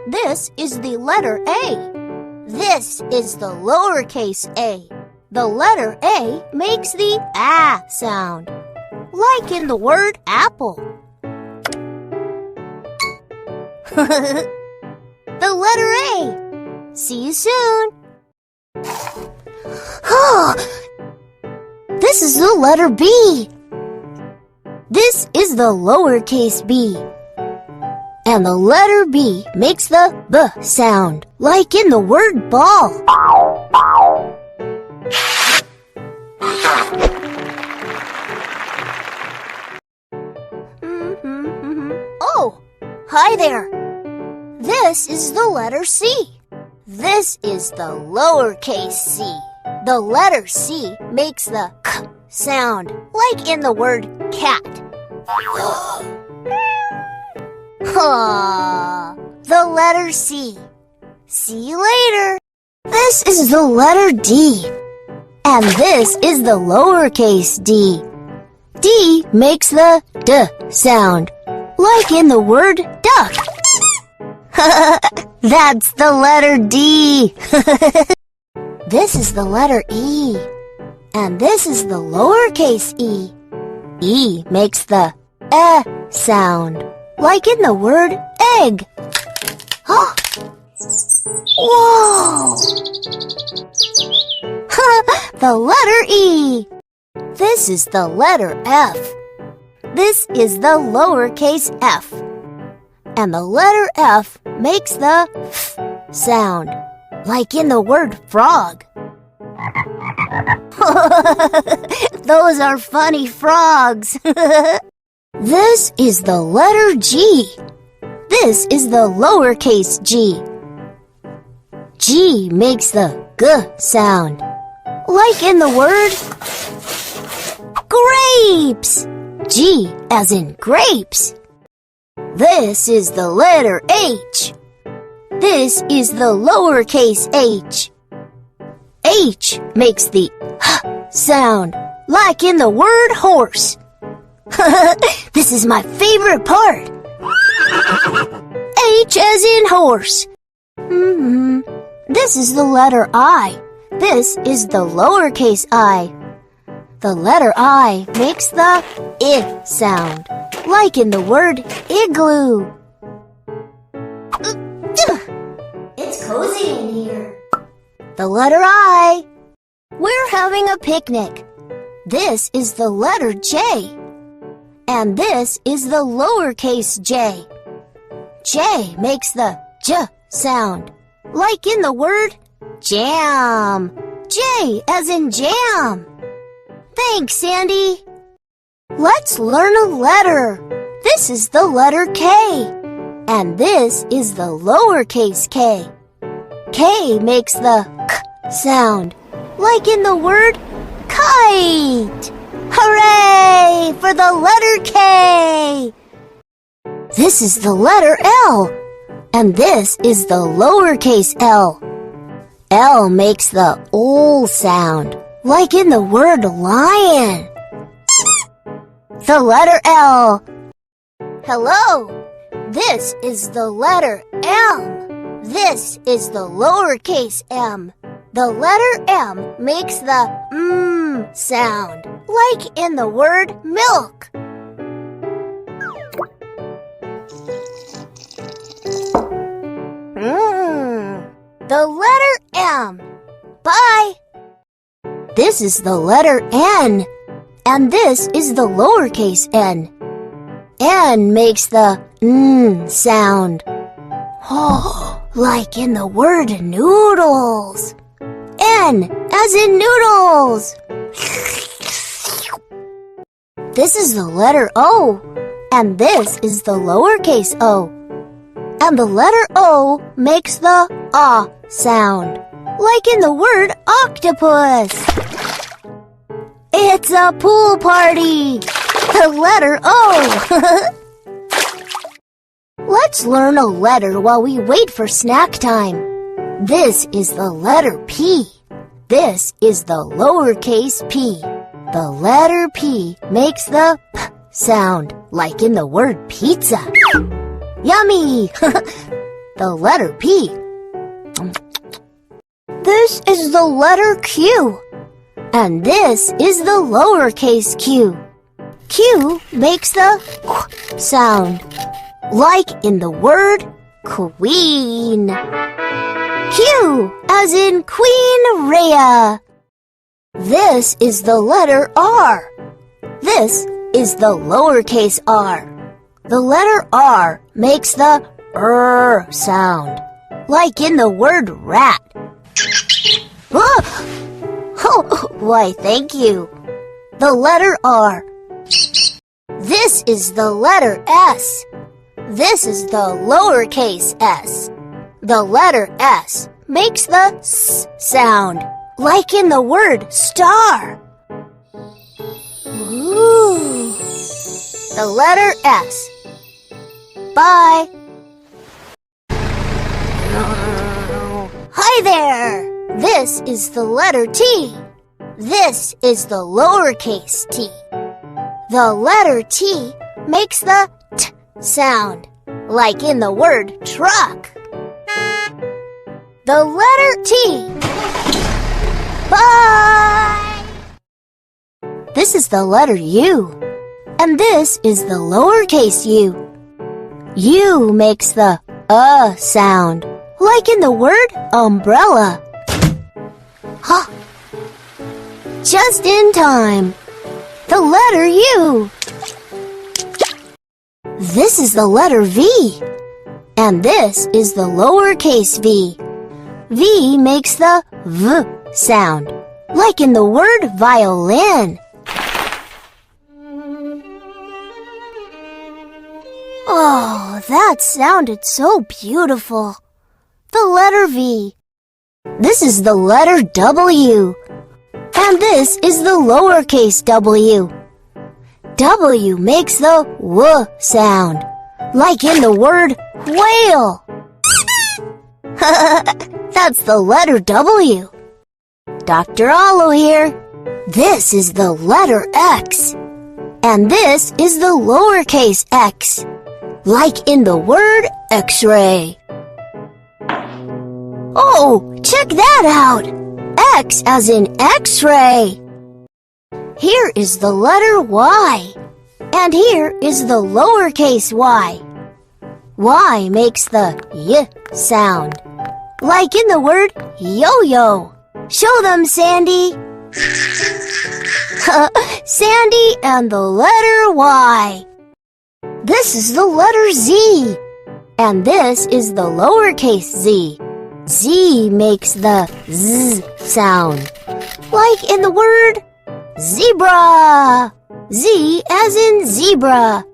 This is the letter A. This is the lowercase a. The letter A makes the ah sound, like in the word apple. The letter A. See you soon. This is the letter B. This is the lowercase b. And the letter B makes the B sound, like in the word ball. Oh, hi there. This is the letter C. This is the lowercase c. The letter C makes the k sound, like in the word cat. The letter C. See you later. This is the letter D. And this is the lowercase d. D makes the D sound, like in the word duck. That's the letter D. This is the letter E. And this is the lowercase e. E makes the sound, like in the word egg. Whoa! The letter E. This is the letter F. This is the lowercase f. And the letter F makes the f sound, like in the word frog. Those are funny frogs. This is the letter G. This is the lowercase g. G makes the g sound, like in the word grapes. G as in grapes. This is the letter H. This is the lowercase h. H makes the h sound, like in the word horse. This is my favorite part. H as in horse. This is the letter I. This is the lowercase I. The letter I makes the I sound, like in the word igloo. It's cozy in here. The letter I. We're having a picnic. This is the letter J. And this is the lowercase j. J makes the j sound, like in the word jam. J as in jam. Thanks, Sandy. Let's learn a letter. This is the letter K. And this is the lowercase k. K makes the k sound, like in the word kite. Hooray for the letter K! This is the letter L. And this is the lowercase l. L makes the ol sound, like in the word lion. The letter L. Hello. This is the letter M. This is the lowercase m. The letter M makes the sound, like in the word milk. The letter M. Bye. This is the letter N. And this is the lowercase n. N makes the sound. Like in the word noodles. N as in noodles. This is the letter O. And this is the lowercase o. And the letter O makes the ah sound, like in the word octopus. It's a pool party. The letter O. Let's learn a letter while we wait for snack time. This is the letter P. This is the lowercase p. The letter P makes the p sound, like in the word pizza. Yummy! the letter P. This is the letter Q. And this is the lowercase q. Q makes the qu sound, like in the word queen. Q as in Queen Rhea. This is the letter R. This is the lowercase r. The letter R makes the sound, like in the word rat. Oh, why, thank you. The letter R. This is the letter S. This is the lowercase s. The letter S makes the s sound, like in the word star. Ooh. The letter S. Bye. Hi there. This is the letter T. This is the lowercase t. The letter T makes the t sound, like in the word truck. The letter T. Bye! This is the letter U. And this is the lowercase u. U makes the sound, like in the word umbrella. Ha! Just in time. The letter U. This is the letter V. And this is the lowercase v. V makes the v sound, like in the word violin. Oh, that sounded so beautiful. The letter V. This is the letter W. And this is the lowercase w. W makes the w sound, like in the word whale. That's the letter W. Dr. Olo here. This is the letter X. And this is the lowercase x, like in the word X-ray. Oh, check that out! X as in X-ray. Here is the letter Y. And here is the lowercase y. Y makes the y sound, like in the word yo-yo. Show them, Sandy. Sandy and the letter Y. This is the letter Z. And this is the lowercase z. Z makes the z sound, like in the word zebra. Z as in zebra.